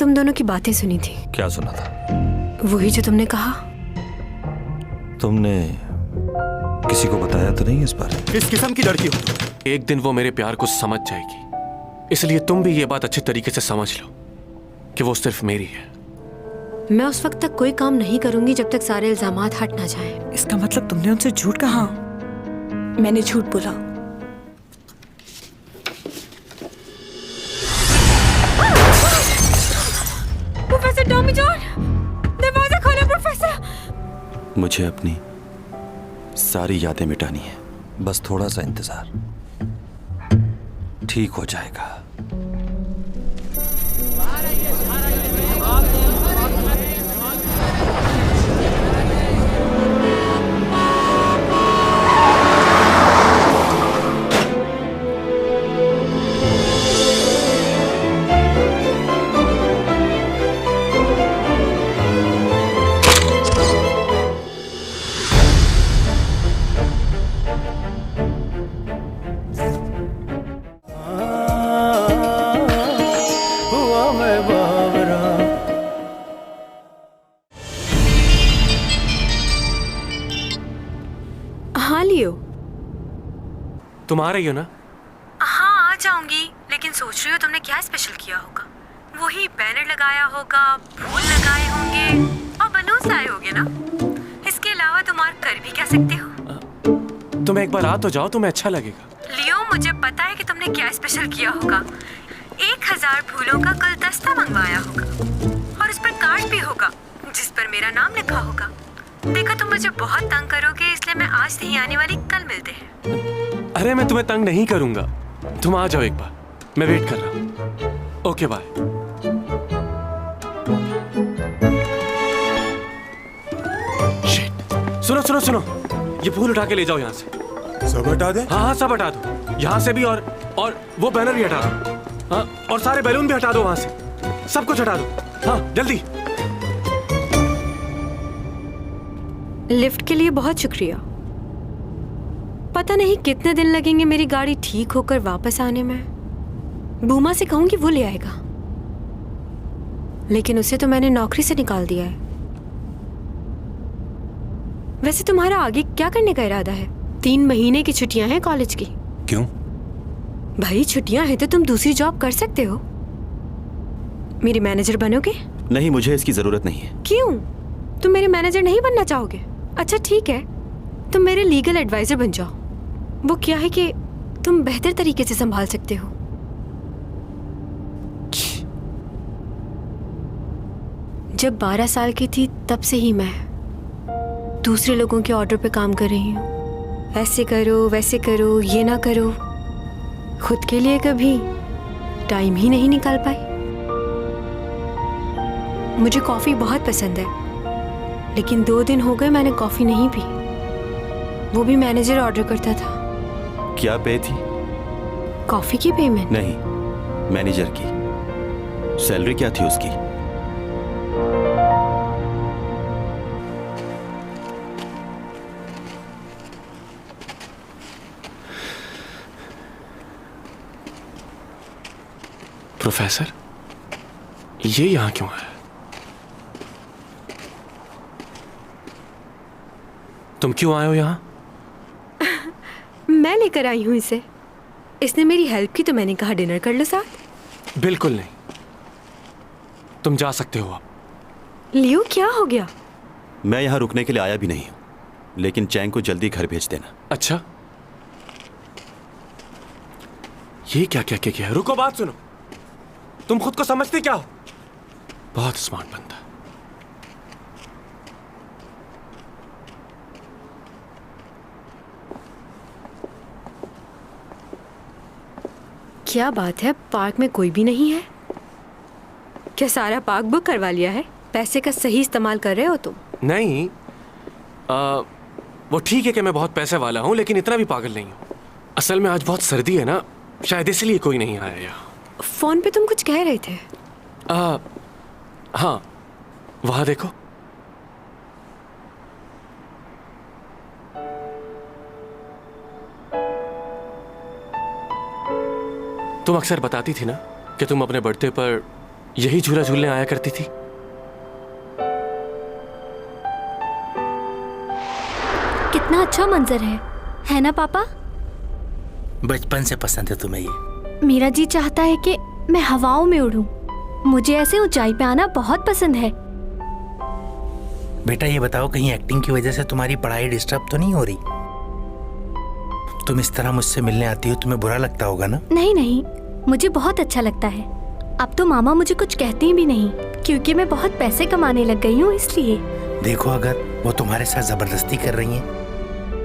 तुम दोनों की बातें सुनी थी। क्या सुना था? वही जो तुमने कहा। तुमने किसी को बताया तो नहीं इस बारे? किस किस्म की लड़की हो तुम? एक दिन वो मेरे प्यार को समझ जाएगी, इसलिए तुम भी ये बात अच्छे तरीके से समझ लो कि वो सिर्फ मेरी है। मैं उस वक्त तक कोई काम नहीं करूंगी जब तक सारे इल्जामात हट ना जाएं। इसका मतलब तुमने उनसे झूठ कहा? मैंने झूठ बोला। प्रोफेसर टॉमी जॉन, दरवाजा खोलो प्रोफेसर। मुझे अपनी सारी यादें मिटानी है। बस थोड़ा सा इंतजार, ठीक हो जाएगा। हाँ लियो। तुम आ रही हो ना? हाँ आ जाऊंगी, लेकिन सोच रही हो तुमने क्या स्पेशल किया होगा। वही बैनर लगाया होगा, फूल लगाए होंगे और बलून्स लाए होंगे ना। इसके अलावा तुम और कर भी क्या सकते हो? तुम एक बार आ तो जाओ, तुम्हें अच्छा लगेगा। लियो मुझे पता है कि तुमने क्या स्पेशल किया होगा। 1000 फूलों का गुलदस्ता मंगवाया होगा और उस पर कार्ड भी होगा जिस पर मेरा नाम लिखा होगा। देखो तुम मुझे बहुत तंग करोगे, इसलिए मैं आज नहीं आने वाली, कल मिलते हैं। अरे मैं तुम्हें तंग नहीं करूंगा, तुम आ जाओ एक बार, मैं वेट कर रहा हूँ। Okay bye. शिट, सुनो सुनो सुनो, ये फूल उठा के ले जाओ यहाँ से। सब हटा दे? हाँ हाँ सब हटा दो, यहाँ से भी और वो बैनर भी हटा दो। हाँ, और सारे बैलून भी हटा दो वहां से, सब कुछ हटा दो। हाँ जल्दी। लिफ्ट के लिए बहुत शुक्रिया। पता नहीं कितने दिन लगेंगे मेरी गाड़ी ठीक होकर वापस आने में। बूमा से कहूंगी वो ले आएगा, लेकिन उसे तो मैंने नौकरी से निकाल दिया है। वैसे तुम्हारा आगे क्या करने का इरादा है? 3 महीने की छुट्टियां हैं कॉलेज की। क्यों? भाई छुट्टियां हैं तो तुम दूसरी जॉब कर सकते हो। मेरी मैनेजर बनोगे? नहीं, मुझे इसकी जरूरत नहीं है। क्यों? तुम मेरे मैनेजर नहीं बनना चाहोगे? अच्छा ठीक है, तुम मेरे लीगल एडवाइजर बन जाओ। वो क्या है कि तुम बेहतर तरीके से संभाल सकते हो। जब 12 साल की थी तब से ही मैं दूसरे लोगों के ऑर्डर पे काम कर रही हूँ। ऐसे करो, वैसे करो, ये ना करो। खुद के लिए कभी टाइम ही नहीं निकाल पाई। मुझे कॉफी बहुत पसंद है, लेकिन 2 दिन हो गए मैंने कॉफी नहीं पी। वो भी मैनेजर ऑर्डर करता था। क्या पे थी? कॉफी की पेमेंट? नहीं, मैनेजर की सैलरी क्या थी उसकी? प्रोफेसर, ये यहाँ क्यों है? तुम क्यों आए हो यहाँ? मैं लेकर आई हूँ इसे। इसने मेरी हेल्प की तो मैंने कहा डिनर कर लो साथ। बिल्कुल नहीं, तुम जा सकते हो अब। लियो क्या हो गया? मैं यहाँ रुकने के लिए आया भी नहीं हूँ, लेकिन चैंग को जल्दी घर भेज देना। अच्छा, ये क्या क्या क्या क्या? रुको, बात सुनो। तुम खुद को समझते क्या हो? बहुत स्मार्ट बंदा। क्या बात है, पार्क में कोई भी नहीं है? क्या सारा पार्क बुक करवा लिया है? पैसे का सही इस्तेमाल कर रहे हो तुम? नहीं, वो ठीक है कि मैं बहुत पैसे वाला हूं, लेकिन इतना भी पागल नहीं हूं। असल में आज बहुत सर्दी है ना, शायद इसलिए कोई नहीं आया यहाँ। फोन पे तुम कुछ कह रहे थे। हाँ, वहां देखो। तुम अक्सर बताती थी ना कि तुम अपने बर्थडे पर यही झूला झूलने आया करती थी? कितना अच्छा मंजर है ना पापा? बचपन से पसंद है तुम्हें ये? मेरा जी चाहता है कि मैं हवाओं में उड़ूं। मुझे ऐसे ऊंचाई पे आना बहुत पसंद है। बेटा ये बताओ, कहीं एक्टिंग की वजह से तुम्हारी पढ़ाई डिस्टर्ब तो नहीं हो रही? तुम इस तरह मुझसे मिलने आती हो, तुम्हें बुरा लगता होगा ना? नहीं नहीं, मुझे बहुत अच्छा लगता है। अब तो मामा मुझे कुछ कहती भी नहीं, क्योंकि मैं बहुत पैसे कमाने लग गई हूँ इसलिए। देखो, अगर वो तुम्हारे साथ जबरदस्ती कर रही हैं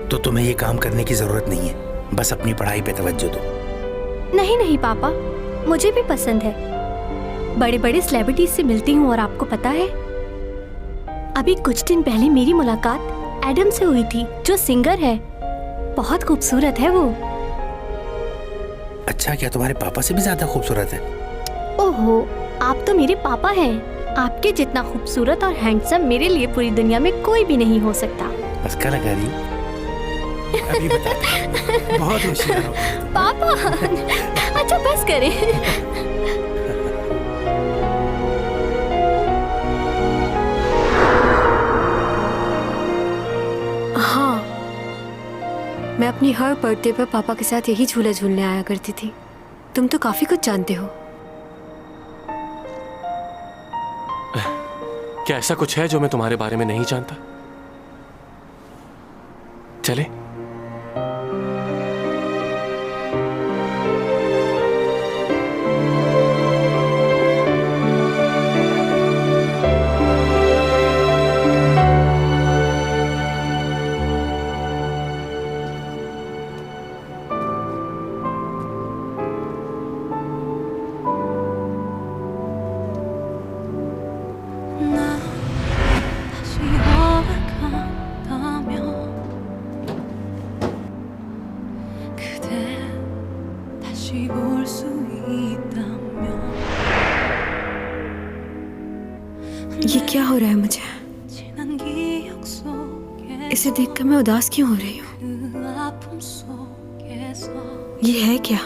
तो तुम्हें ये काम करने की जरूरत नहीं है। बस अपनी पढ़ाई पे तवज्जो दो। नहीं नहीं पापा, मुझे भी पसंद है। बड़े बड़े सेलिब्रिटीज से मिलती हूँ और आपको पता है, अभी कुछ दिन पहले मेरी मुलाकात एडम से हुई थी, जो सिंगर है। बहुत खूबसूरत है वो। अच्छा, क्या तुम्हारे पापा से भी ज्यादा खूबसूरत है? ओहो, आप तो मेरे पापा हैं। आपके जितना खूबसूरत और हैंडसम मेरे लिए पूरी दुनिया में कोई भी नहीं हो सकता। बस का लगा रही? अभी बताते। बहुत होशियार हो पापा। अच्छा बस करें। हाँ, मैं अपनी हर बर्थडे पर पापा के साथ यही झूला झूलने आया करती थी। तुम तो काफी कुछ जानते हो। क्या ऐसा कुछ है जो मैं तुम्हारे बारे में नहीं जानता? चले? ये क्या हो रहा है मुझे? इसे देखकर मैं उदास क्यों हो रही हूँ? ये है क्या?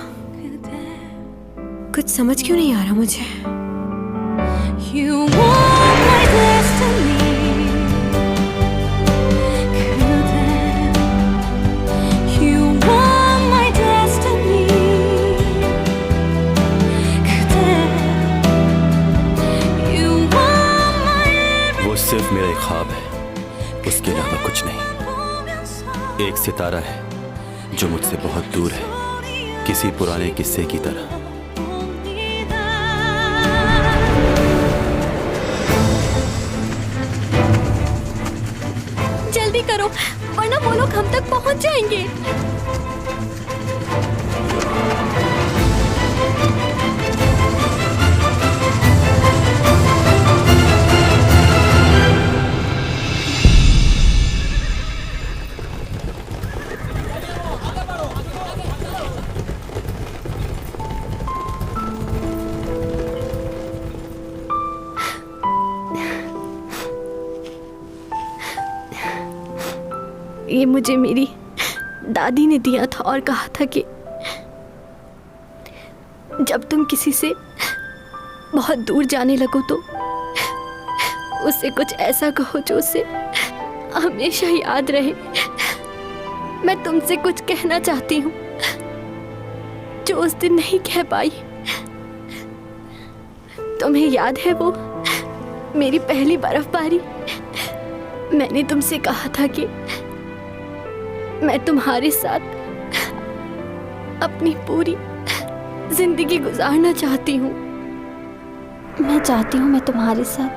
कुछ समझ क्यों नहीं आ रहा मुझे? वो सिर्फ मेरा एक ख्वाब है, उसके अलावा कुछ नहीं। एक सितारा है जो मुझसे बहुत दूर है, किसी पुराने किस्से की तरह। जल्दी करो, वरना वो लोग हम तक पहुंच जाएंगे। ये मुझे मेरी दादी ने दिया था और कहा था कि जब तुम किसी से बहुत दूर जाने लगो तो उससे कुछ ऐसा कहो जो उसे हमेशा याद रहे। मैं तुमसे कुछ कहना चाहती हूँ जो उस दिन नहीं कह पाई। तुम्हें याद है वो मेरी पहली बर्फबारी? मैंने तुमसे कहा था कि मैं तुम्हारे साथ अपनी पूरी जिंदगी गुजारना चाहती हूँ। मैं चाहती हूँ मैं तुम्हारे साथ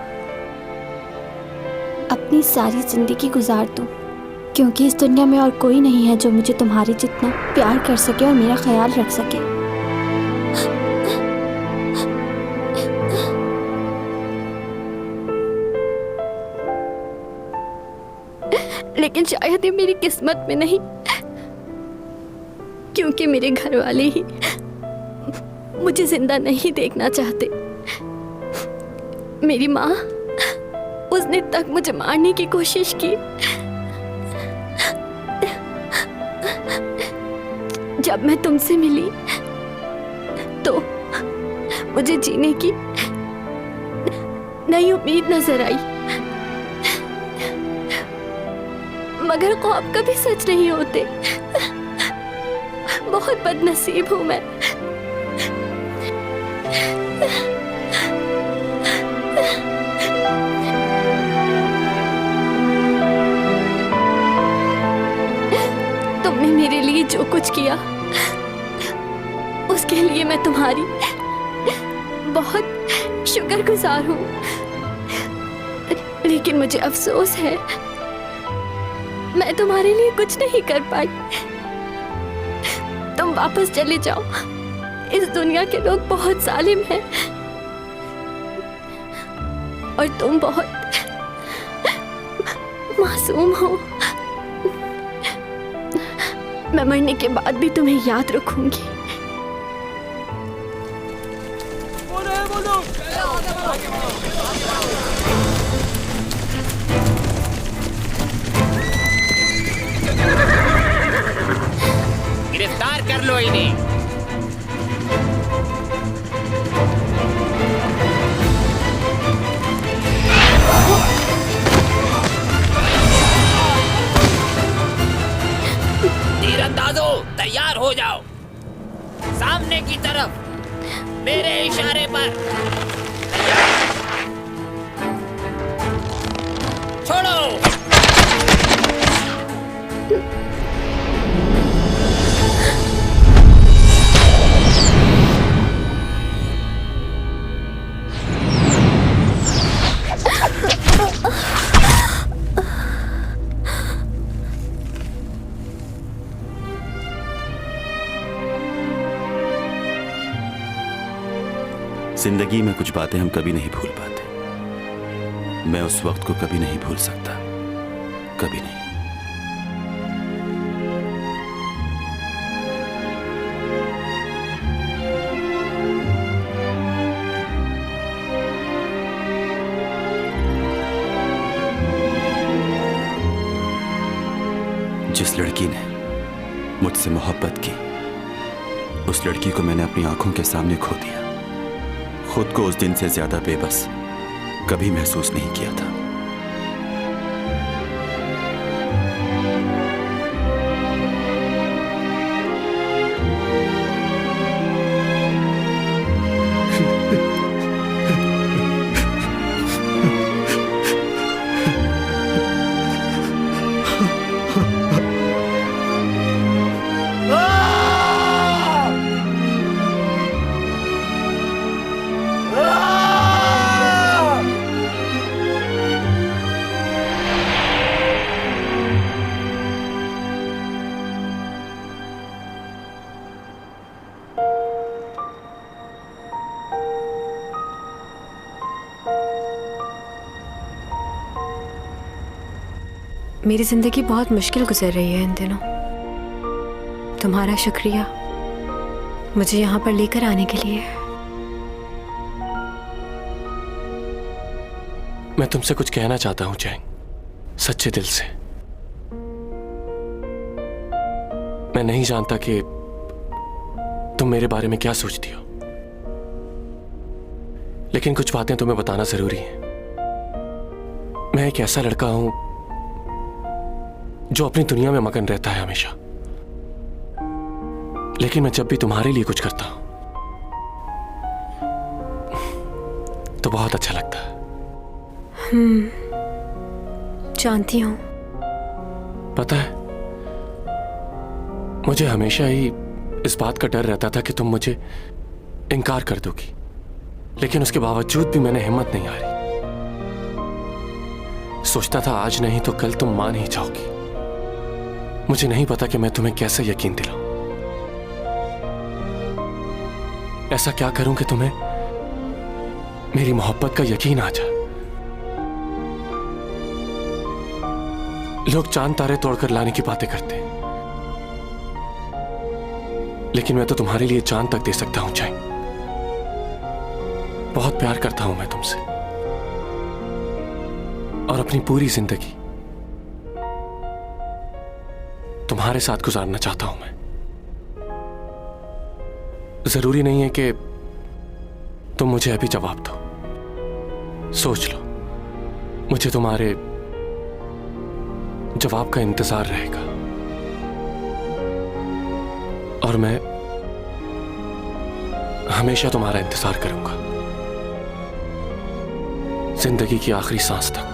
अपनी सारी जिंदगी गुजार दूँ, क्योंकि इस दुनिया में और कोई नहीं है जो मुझे तुम्हारे जितना प्यार कर सके और मेरा ख्याल रख सके। लेकिन शायद ये मेरी किस्मत में नहीं, क्योंकि मेरे घर वाले ही मुझे जिंदा नहीं देखना चाहते। मेरी माँ, उसने तक मुझे मारने की कोशिश की। जब मैं तुमसे मिली तो मुझे जीने की नई उम्मीद नजर आई, मगर ख्वाब कभी सच नहीं होते। बहुत बदनसीब हूं मैं। तुमने मेरे लिए जो कुछ किया उसके लिए मैं तुम्हारी बहुत शुक्रगुजार हूँ, लेकिन मुझे अफसोस है मैं तुम्हारे लिए कुछ नहीं कर पाई। तुम वापस चले जाओ, इस दुनिया के लोग बहुत जालिम हैं और तुम बहुत मासूम हो। मैं मरने के बाद भी तुम्हें याद रखूंगी। गिरफ्तार कर लो इन्हें। तीरंदाजों तैयार हो जाओ, सामने की तरफ मेरे इशारे पर। छोड़ो। जिंदगी में कुछ बातें हम कभी नहीं भूल पाते। मैं उस वक्त को कभी नहीं भूल सकता, कभी नहीं। जिस लड़की ने मुझसे मोहब्बत की, उस लड़की को मैंने अपनी आंखों के सामने खो दिया। खुद को उस दिन से ज्यादा बेबस कभी महसूस नहीं किया था। मेरी जिंदगी बहुत मुश्किल गुजर रही है इन दिनों। तुम्हारा शुक्रिया मुझे यहाँ पर लेकर आने के लिए। मैं तुमसे कुछ कहना चाहता हूं चैंग, सच्चे दिल से। मैं नहीं जानता कि तुम मेरे बारे में क्या सोचती हो, लेकिन कुछ बातें तुम्हें बताना जरूरी है। मैं एक ऐसा लड़का हूं जो अपनी दुनिया में मगन रहता है हमेशा, लेकिन मैं जब भी तुम्हारे लिए कुछ करता हूं तो बहुत अच्छा लगता है। जानती हूं। पता है, मुझे हमेशा ही इस बात का डर रहता था कि तुम मुझे इनकार कर दोगी, लेकिन उसके बावजूद भी मैंने हिम्मत नहीं हारी। सोचता था आज नहीं तो कल तुम मान ही जाओगी। मुझे नहीं पता कि मैं तुम्हें कैसे यकीन दिलाऊं। ऐसा क्या करूं कि तुम्हें मेरी मोहब्बत का यकीन आ जाए। लोग चांद तारे तोड़कर लाने की बातें करते हैं, लेकिन मैं तो तुम्हारे लिए चांद तक दे सकता हूं चैंग। बहुत प्यार करता हूं मैं तुमसे, और अपनी पूरी जिंदगी तुम्हारे साथ गुजारना चाहता हूं मैं। जरूरी नहीं है कि तुम मुझे अभी जवाब दो, सोच लो, मुझे तुम्हारे जवाब का इंतजार रहेगा और मैं हमेशा तुम्हारा इंतजार करूंगा, जिंदगी की आखिरी सांस तक।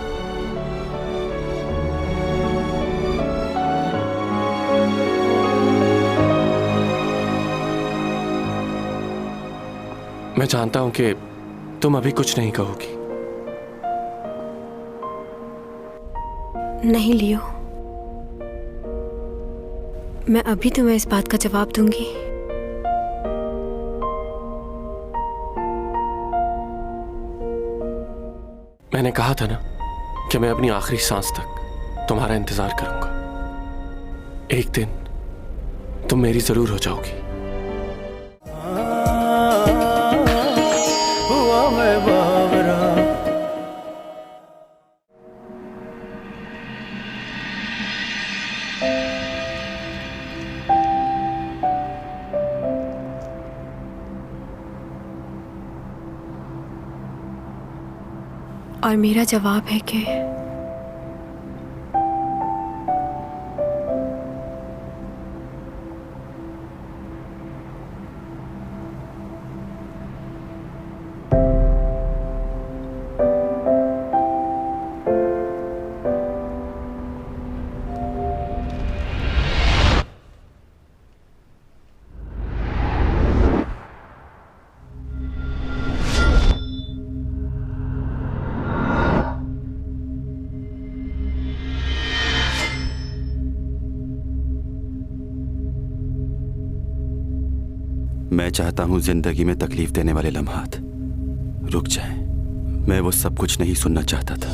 मैं जानता हूं कि तुम अभी कुछ नहीं कहोगी। नहीं लियो, मैं अभी तुम्हें इस बात का जवाब दूंगी। मैंने कहा था ना कि मैं अपनी आखिरी सांस तक तुम्हारा इंतजार करूंगा। एक दिन तुम मेरी जरूर हो जाओगी। और मेरा जवाब है कि मैं चाहता हूं जिंदगी में तकलीफ देने वाले लम्हात रुक जाएं। मैं वो सब कुछ नहीं सुनना चाहता था।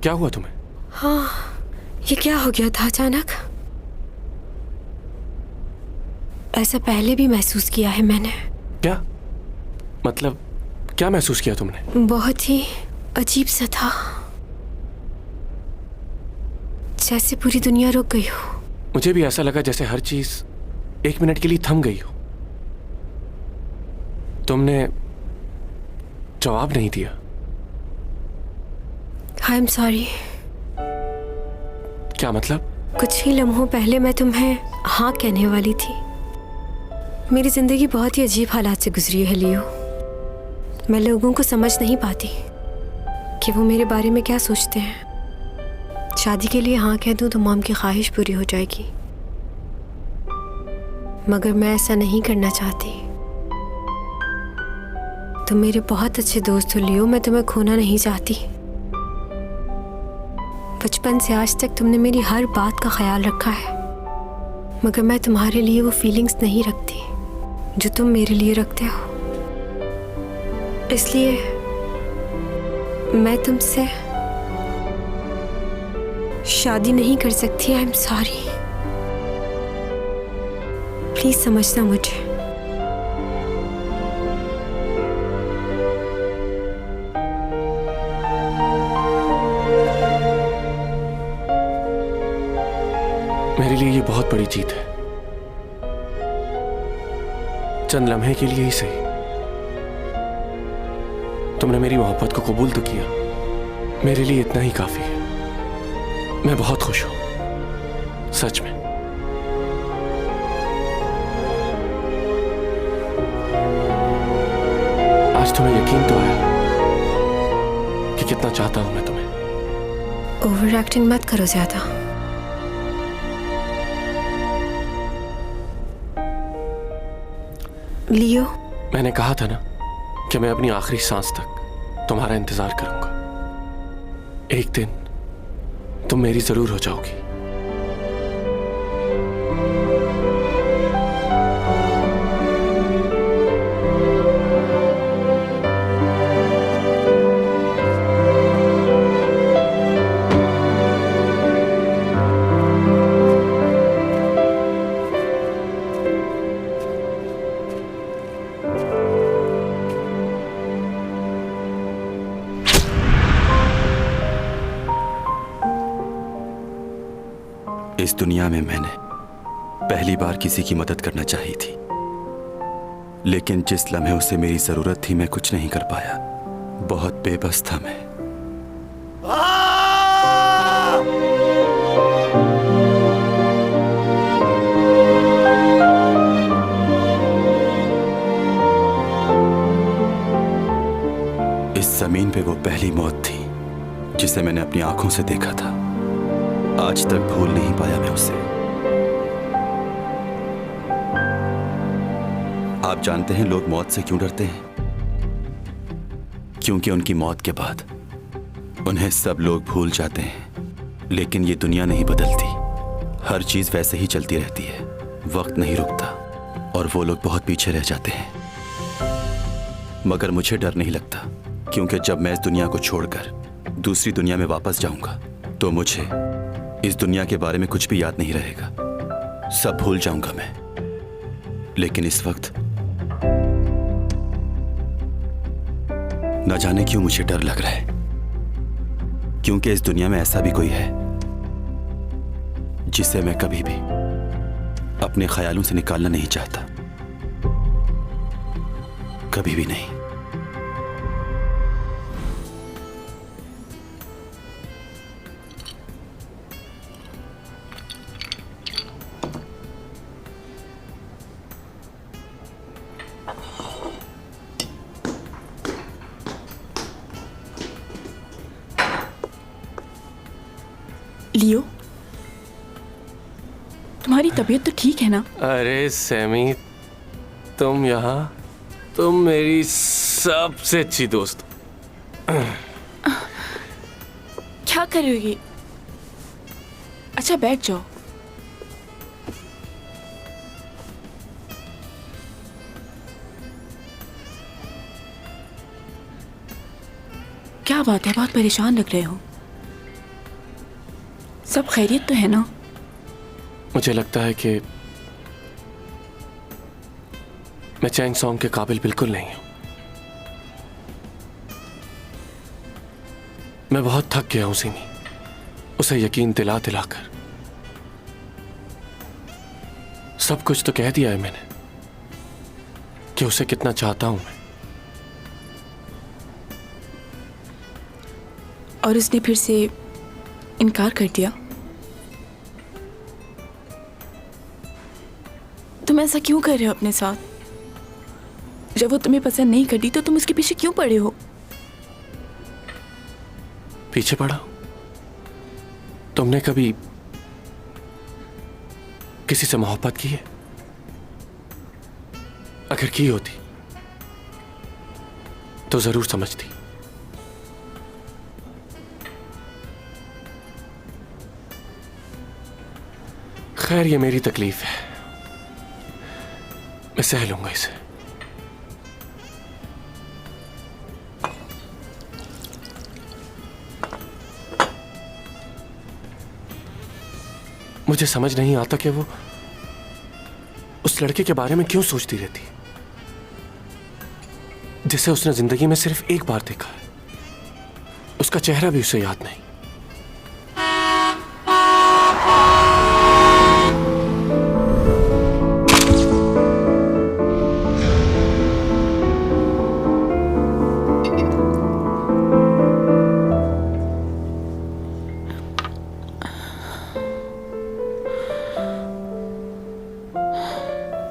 क्या हुआ तुम्हें? हाँ, ये क्या हो गया था अचानक? ऐसा पहले भी महसूस किया है मैंने। क्या मतलब, क्या महसूस किया तुमने? बहुत ही अजीब सा था, जैसे पूरी दुनिया रुक गई हो। मुझे भी ऐसा लगा जैसे हर चीज एक मिनट के लिए थम गई हो। तुमने जवाब नहीं दिया। I am sorry. क्या मतलब? कुछ ही लम्हों पहले मैं तुम्हें हाँ कहने वाली थी। मेरी जिंदगी बहुत ही अजीब हालात से गुजरी है लियो। मैं लोगों को समझ नहीं पाती कि वो मेरे बारे में क्या सोचते हैं। शादी के लिए हाँ कह दूं तो मॉम की ख्वाहिश पूरी हो जाएगी, मगर मैं ऐसा नहीं करना चाहती। तुम मेरे बहुत अच्छे दोस्त हो लियो, मैं तुम्हें खोना नहीं चाहती। बचपन से आज तक तुमने मेरी हर बात का ख्याल रखा है, मगर मैं तुम्हारे लिए वो फीलिंग्स नहीं रखती जो तुम मेरे लिए रखते हो। इसलिए मैं तुमसे शादी नहीं कर सकती। आई एम सॉरी, प्लीज समझना मुझे। मेरे लिए ये बहुत बड़ी जीत है। चंद लम्हे के लिए ही सही, तुमने मेरी मोहब्बत को कबूल तो किया। मेरे लिए इतना ही काफी है। मैं बहुत खुश हूं, सच में। आज तुम्हें यकीन तो आया कि कितना चाहता हूं मैं तुम्हें। ओवर एक्टिंग मत करो ज्यादा। लियो, मैंने कहा था ना कि मैं अपनी आखिरी सांस तक तुम्हारा इंतजार करूंगा। एक दिन तुम मेरी जरूर हो जाओगी। इस दुनिया में मैंने पहली बार किसी की मदद करना चाही थी, लेकिन जिस लम्हे उसे मेरी जरूरत थी मैं कुछ नहीं कर पाया। बहुत बेबस था मैं। इस जमीन पे वो पहली मौत थी जिसे मैंने अपनी आंखों से देखा था। आज तक भूल नहीं पाया मैं उसे। आप जानते हैं लोग मौत से क्यों डरते हैं? क्योंकि उनकी मौत के बाद उन्हें सब लोग भूल जाते हैं। लेकिन ये दुनिया नहीं बदलती, हर चीज वैसे ही चलती रहती है, वक्त नहीं रुकता और वो लोग बहुत पीछे रह जाते हैं। मगर मुझे डर नहीं लगता, क्योंकि जब मैं इस दुनिया को छोड़कर दूसरी दुनिया में वापस जाऊंगा तो मुझे इस दुनिया के बारे में कुछ भी याद नहीं रहेगा, सब भूल जाऊंगा मैं। लेकिन इस वक्त न जाने क्यों मुझे डर लग रहा है, क्योंकि इस दुनिया में ऐसा भी कोई है जिसे मैं कभी भी अपने ख्यालों से निकालना नहीं चाहता, कभी भी नहीं। लियो, तुम्हारी तबीयत तो ठीक है ना? अरे सैमी, तुम यहाँ, तुम मेरी सबसे अच्छी दोस्त। क्या कर रही हो ये? अच्छा बैठ जाओ। क्या बात है, बहुत परेशान लग रहे हो। सब खैरियत तो है ना? मुझे लगता है कि मैं चैंग सॉन्ग के काबिल बिल्कुल नहीं हूं। मैं बहुत थक गया हूं सीमी, उसे यकीन दिला दिलाकर। सब कुछ तो कह दिया है मैंने कि उसे कितना चाहता हूं मैं। और उसने फिर से इनकार कर दिया? तुम ऐसा क्यों कर रहे हो अपने साथ? जब वो तुम्हें पसंद नहीं करती तो तुम उसके पीछे क्यों पड़े हो? पीछे पड़ा? तुमने कभी किसी से मोहब्बत की है? अगर की होती तो जरूर समझती। खैर, ये मेरी तकलीफ है, मैं सह लूंगा इसे। मुझे समझ नहीं आता कि वो उस लड़के के बारे में क्यों सोचती रहती, जिसे उसने जिंदगी में सिर्फ एक बार देखा है। उसका चेहरा भी उसे याद नहीं।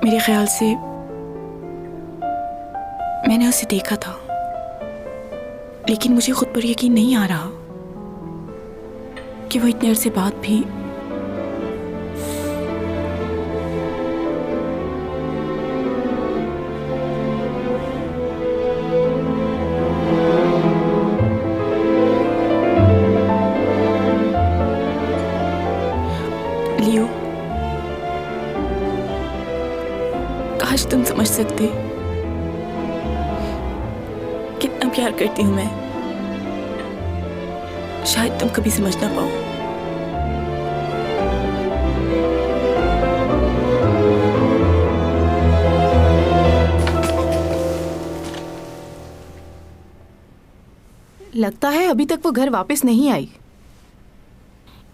मेरे ख्याल से मैंने उसे देखा था, लेकिन मुझे खुद पर यकीन नहीं आ रहा कि वो इतने अरसे बाद भी तुम समझ सकते कितना प्यार करती हूँ मैं। शायद तुम कभी समझ ना पाओ। लगता है अभी तक वो घर वापस नहीं आई।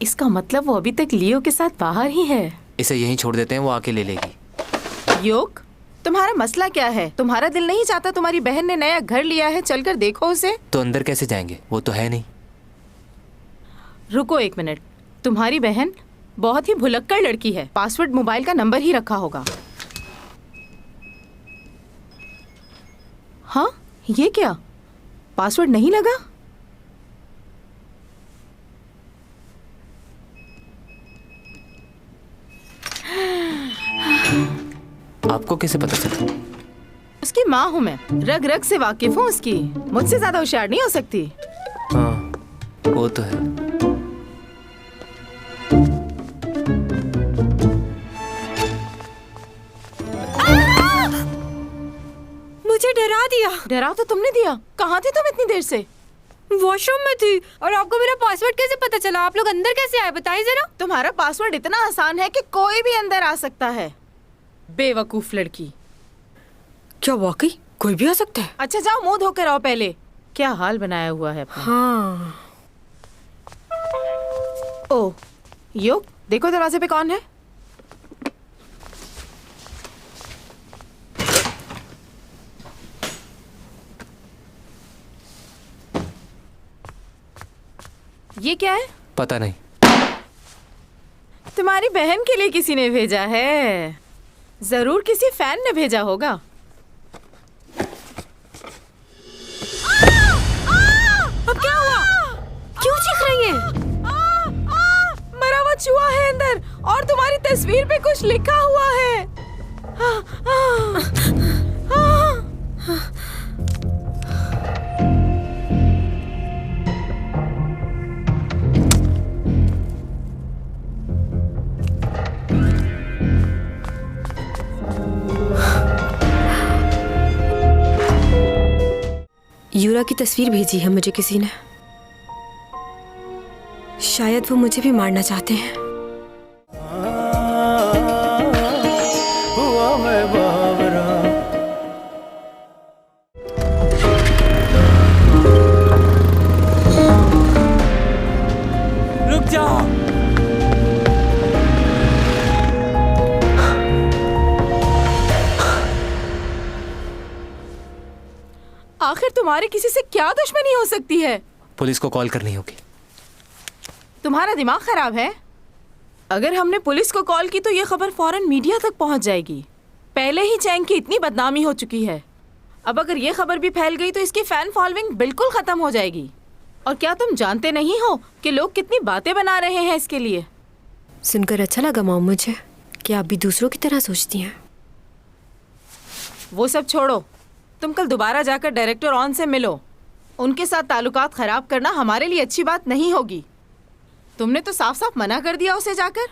इसका मतलब वो अभी तक लियो के साथ बाहर ही है। इसे यहीं छोड़ देते हैं, वो आके ले लेगी। योग, तुम्हारा मसला क्या है? तुम्हारा दिल नहीं चाहता तुम्हारी बहन ने नया घर लिया है, चलकर देखो उसे। तो अंदर कैसे जाएंगे, वो तो है नहीं। रुको एक मिनट, तुम्हारी बहन बहुत ही भुलक्कड़ लड़की है। पासवर्ड मोबाइल का नंबर ही रखा होगा। हाँ, ये क्या? पासवर्ड नहीं लगा? आपको कैसे पता चला? उसकी माँ हूँ मैं, रग रग से वाकिफ हूँ उसकी। मुझसे ज्यादा होशियार नहीं हो सकती। हाँ, वो तो है। मुझे डरा दिया। डरा तो तुमने दिया। कहाँ थे तुम इतनी देर से? वॉशरूम में थी। और आपको मेरा पासवर्ड कैसे पता चला? आप लोग अंदर कैसे आए, बताइए जरा। तुम्हारा पासवर्ड इतना आसान है कि कोई भी अंदर आ सकता है। बेवकूफ लड़की। क्या वाकई कोई भी आ सकता है? अच्छा जाओ, मुंह धोकर आओ पहले। क्या हाल बनाया हुआ है अपना। हाँ। ओ, योग, देखो दरवाजे पे कौन है। ये क्या है? पता नहीं। तुम्हारी बहन के लिए किसी ने भेजा है। जरूर किसी फैन ने भेजा होगा। अब क्या हुआ? क्यों चीख रही है? मरा हुआ चूहा है अंदर और तुम्हारी तस्वीर पे कुछ लिखा हुआ है। यूरा की तस्वीर भेजी है मुझे किसी ने। शायद वो मुझे भी मारना चाहते हैं। रुक जाओ। आखिर तुम्हारे किसी से क्या दुश्मनी हो सकती है? पुलिस को कॉल करनी होगी। तुम्हारा दिमाग खराब है? अगर हमने पुलिस को कॉल की तो ये खबर फौरन मीडिया तक पहुंच जाएगी। पहले ही चैंग की इतनी बदनामी हो चुकी है, अब अगर ये खबर भी फैल गई तो इसकी फैन फॉलोइंग बिल्कुल खत्म हो जाएगी। और क्या तुम जानते नहीं हो कि लोग कितनी बातें बना रहे हैं इसके लिए? सुनकर अच्छा लगा मॉम मुझे कि आप भी दूसरों की तरह सोचती हैं। वो सब छोड़ो, तुम कल दोबारा जाकर डायरेक्टर ऑन से मिलो। उनके साथ ताल्लुकात खराब करना हमारे लिए अच्छी बात नहीं होगी। तुमने तो साफ साफ मना कर दिया उसे जाकर।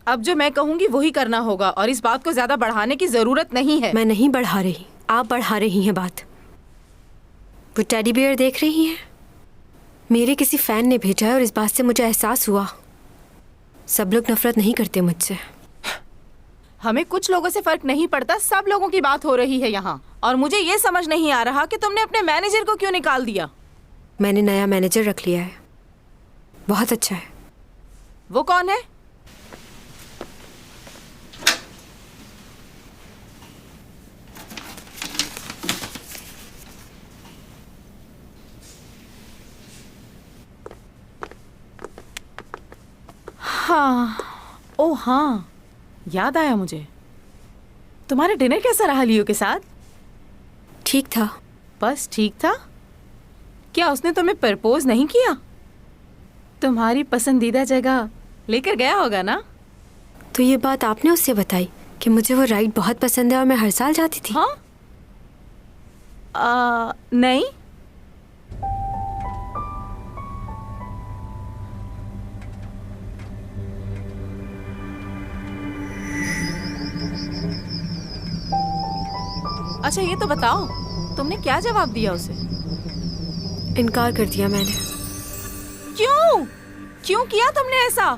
अब जो मैं कहूँगी वही करना होगा और इस बात को ज्यादा बढ़ाने की जरूरत नहीं है। मैं नहीं बढ़ा रही, आप बढ़ा रही हैं बात। वो टेडी बियर देख रही हैं? मेरे किसी फैन ने भेजा है और इस बात से मुझे एहसास हुआ सब लोग नफरत नहीं करते मुझसे। हमें कुछ लोगों से फर्क नहीं पड़ता, सब लोगों की बात हो रही है यहाँ। और मुझे ये समझ नहीं आ रहा कि तुमने अपने मैनेजर को क्यों निकाल दिया। मैंने नया मैनेजर रख लिया है, बहुत अच्छा है। वो कौन है? हाँ, ओ हाँ, याद आया मुझे। तुम्हारा डिनर कैसा रहा लियो के साथ? ठीक था। बस ठीक था? क्या उसने तुम्हें प्रपोज नहीं किया? तुम्हारी पसंदीदा जगह लेकर गया होगा ना? तो ये बात आपने उससे बताई कि मुझे वो राइड बहुत पसंद है और मैं हर साल जाती थी? हाँ? नहीं। अच्छा ये तो बताओ, तुमने क्या जवाब दिया उसे? इनकार कर दिया मैंने। क्यों? क्यों किया तुमने ऐसा?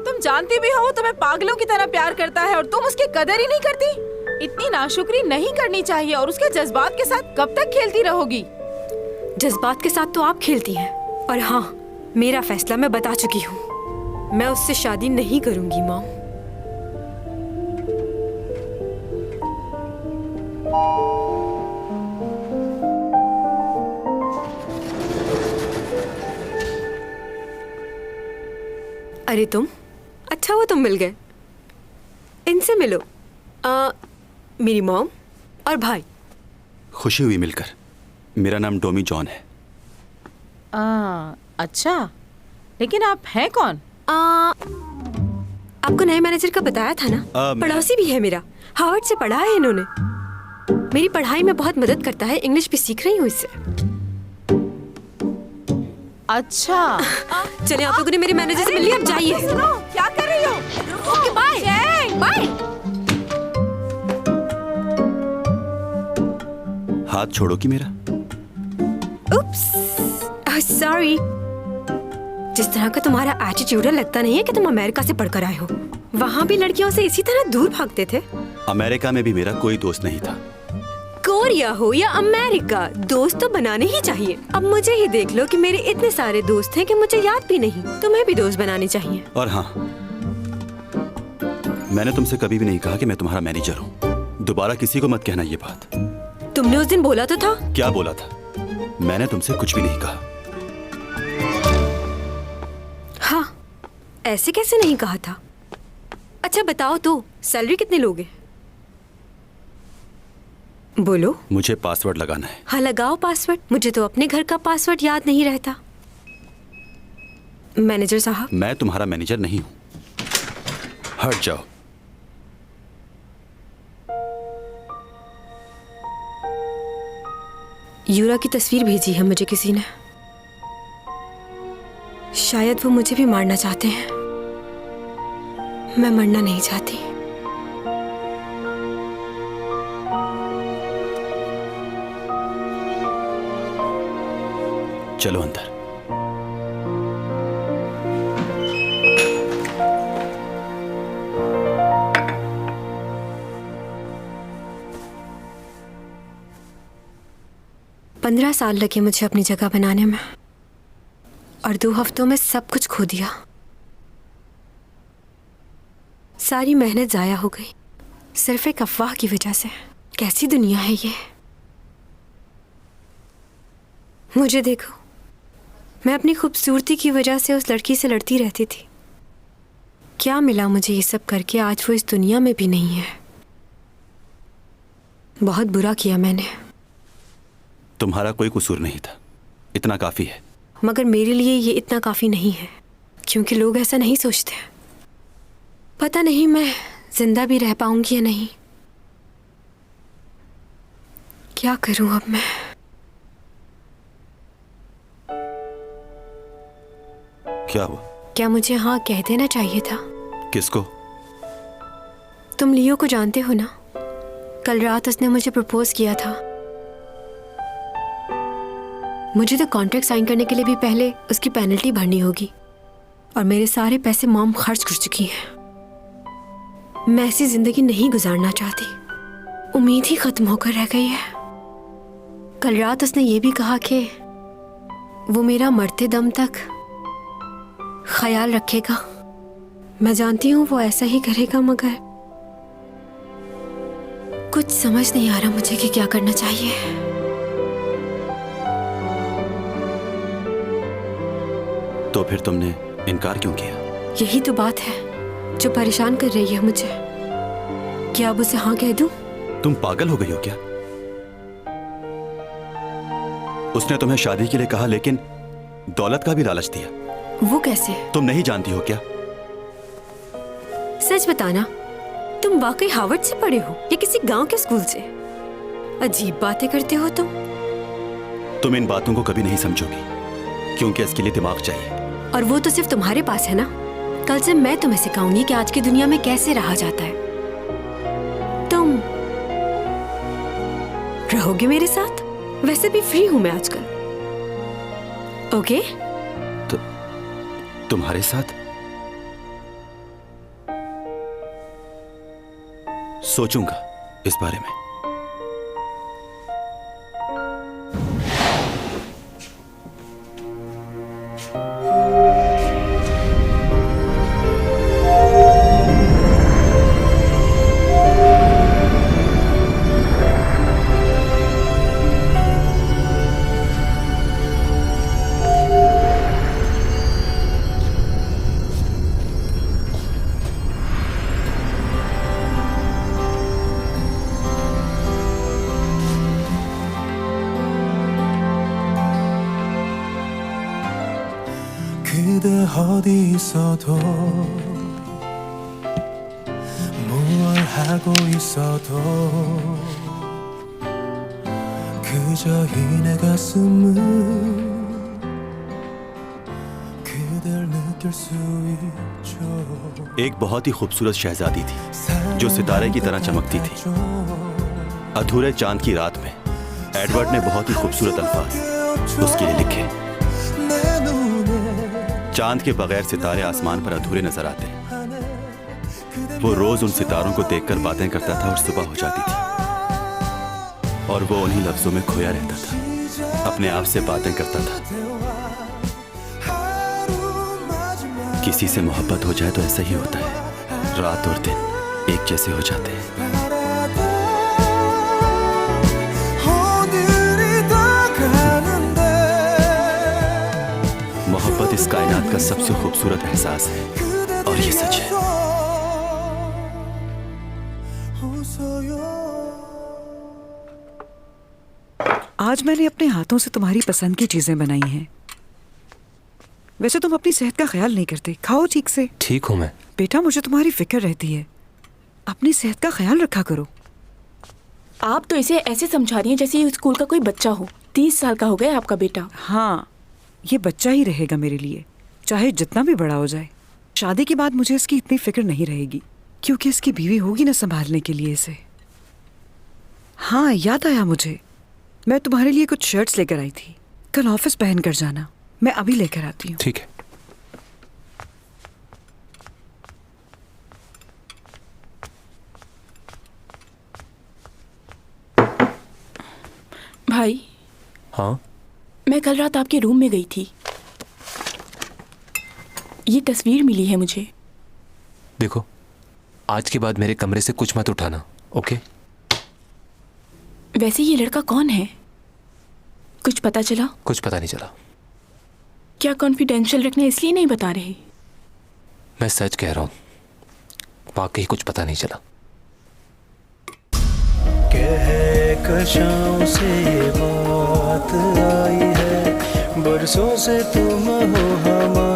तुम जानती भी हो वो तुम्हें पागलों की तरह प्यार करता है और तुम उसकी कदर ही नहीं करती। इतनी नाशुक्री नहीं करनी चाहिए। और उसके जज्बात के साथ कब तक खेलती रहोगी? जज्बात के साथ तो आप खेलती हैं। और हाँ, मेरा फैसला मैं बता चुकी हूँ। मैं उससे शादी नहीं करूंगी मॉम। अरे तुम, अच्छा हुआ तुम मिल गए। इनसे मिलो, मेरी मॉम और भाई। खुशी हुई मिलकर। मेरा नाम डोमी जॉन है। अच्छा, लेकिन आप हैं कौन? आपको नए मैनेजर का बताया था ना? पड़ोसी भी है मेरा, हार्वर्ड से पढ़ा है इन्होंने। मेरी पढ़ाई में बहुत मदद करता है, इंग्लिश भी सीख रही हूँ इससे। अच्छा। चलिए, आप लोगों ने मेरे मैनेजर से मिल लिया, अब जाइए। सुनो, क्या कर रही हो? Okay bye bye. हाथ छोड़ो कि मेरा। Oops, sorry. जिस तरह का तुम्हारा एटीट्यूड है, लगता नहीं है कि तुम अमेरिका से पढ़कर आए हो। वहाँ भी लड़कियों से इसी तरह दूर भागते थे। अमेरिका में भी मेरा कोई दोस्त नहीं था। कोरिया हो या अमेरिका, दोस्त तो बनाने ही चाहिए। अब मुझे ही देख लो कि मेरे इतने सारे दोस्त हैं कि मुझे याद भी नहीं। तुम्हें भी दोस्त बनाने चाहिए। और हाँ, मैंने तुमसे कभी भी नहीं कहा कि मैं तुम्हारा मैनेजर हूँ। दोबारा किसी को मत कहना ये बात। तुमने उस दिन बोला तो था। क्या बोला था? मैंने तुमसे कुछ भी नहीं कहा। हाँ, ऐसे कैसे नहीं कहा था? अच्छा बताओ तो, सैलरी कितने लोगे? बोलो। मुझे पासवर्ड लगाना है। हाँ लगाओ पासवर्ड। मुझे तो अपने घर का पासवर्ड याद नहीं रहता। मैनेजर साहब। मैं तुम्हारा मैनेजर नहीं हूँ, हट जाओ। यूरा की तस्वीर भेजी है मुझे किसी ने। शायद वो मुझे भी मारना चाहते हैं। मैं मरना नहीं चाहती। चलो अंदर। पंद्रह साल लगे मुझे अपनी जगह बनाने में, और 2 हफ्तों में सब कुछ खो दिया। सारी मेहनत जाया हो गई, सिर्फ एक अफवाह की वजह से। कैसी दुनिया है ये। मुझे देखो, मैं अपनी खूबसूरती की वजह से उस लड़की से लड़ती रहती थी। क्या मिला मुझे ये सब करके? आज वो इस दुनिया में भी नहीं है। बहुत बुरा किया मैंने। तुम्हारा कोई कसूर नहीं था, इतना काफी है। मगर मेरे लिए ये इतना काफी नहीं है, क्योंकि लोग ऐसा नहीं सोचते। पता नहीं मैं जिंदा भी रह पाऊंगी या नहीं। क्या करूं अब मैं? क्या हुआ? क्या मुझे हाँ कह देना चाहिए था? किसको? तुम लियो को जानते हो ना? कल रात उसने मुझे प्रपोज किया था। मुझे तो कॉन्ट्रैक्ट साइन करने के लिए भी पहले उसकी पेनल्टी भरनी होगी, और मेरे सारे पैसे मॉम खर्च कर चुकी है। मैं ऐसी जिंदगी नहीं गुजारना चाहती। उम्मीद ही खत्म होकर रह गई है। कल रात उसने ये भी कहा कि वो मेरा मरते दम तक ख्याल रखेगा। मैं जानती हूँ वो ऐसा ही करेगा, मगर कुछ समझ नहीं आ रहा मुझे कि क्या करना चाहिए। तो फिर तुमने इनकार क्यों किया? यही तो बात है जो परेशान कर रही है मुझे। क्या अब उसे हाँ कह दूं? तुम पागल हो गई हो क्या? उसने तुम्हें शादी के लिए कहा, लेकिन दौलत का भी लालच दिया। वो कैसे? तुम नहीं जानती हो क्या? सच बताना, तुम वाकई हार्वर्ड से पढ़े हो या किसी गांव के स्कूल से? अजीब बातें करते हो तुम। तुम इन बातों को कभी नहीं समझोगी, क्योंकि इसके लिए दिमाग चाहिए। और वो तो सिर्फ तुम्हारे पास है ना। कल से मैं तुम्हें सिखाऊंगी कि आज की दुनिया में कैसे रहा जाता है। रहोगे मेरे साथ? वैसे भी फ्री हूं मैं आजकल। ओके? तुम्हारे साथ? सोचूंगा इस बारे में। 그대 어디 있어도 뭘 하고 있어도 그저 이 내 가슴은 그댈 느낄 수 있죠. एक बहुत ही खूबसूरत शहजादी थी जो सितारे की तरह चमकती थी। अधूरे चांद की रात में एडवर्ड ने बहुत ही खूबसूरत अल्फाज उसके लिए लिखे। चांद के बगैर सितारे आसमान पर अधूरे नजर आते। वो रोज उन सितारों को देखकर बातें करता था और सुबह हो जाती थी और वो उन्हीं लफ्जों में खोया रहता था, अपने आप से बातें करता था। किसी से मोहब्बत हो जाए तो ऐसा ही होता है, रात और दिन एक जैसे हो जाते हैं। मोहब्बत इस कायनात का सबसे खूबसूरत एहसास है और ये सच है। आज मैंने अपने हाथों से तुम्हारी पसंद की चीजें बनाई हैं। वैसे तुम अपनी सेहत का ख्याल नहीं करते, खाओ ठीक से। ठीक हूँ मैं। बेटा मुझे तुम्हारी फिक्र रहती है, अपनी सेहत का ख्याल रखा करो। आप तो इसे ऐसे समझा रही हैं जैसे ये स्कूल का कोई बच्चा हो। 30 साल का हो गया आपका बेटा। हाँ, ये बच्चा ही रहेगा मेरे लिए, चाहे जितना भी बड़ा हो जाए। शादी के बाद मुझे इसकी इतनी फिक्र नहीं रहेगी क्योंकि इसकी बीवी होगी ना संभालने के लिए इसे। हाँ, याद आया मुझे, मैं तुम्हारे लिए कुछ शर्ट्स लेकर आई थी, कल ऑफिस पहन कर जाना। मैं अभी लेकर आती हूँ। ठीक है। भाई। हाँ? मैं कल रात आपके रूम में गई थी, ये तस्वीर मिली है मुझे। देखो, आज के बाद मेरे कमरे से कुछ मत उठाना, ओके? वैसे ये लड़का कौन है, कुछ पता चला? कुछ पता नहीं चला। क्या कॉन्फिडेंशियल रखने इसलिए नहीं बता रहे? मैं सच कह रहा हूँ, वाकई कुछ पता नहीं चला। कहकशां से बात आई है, बरसों से तुम हो हमारे।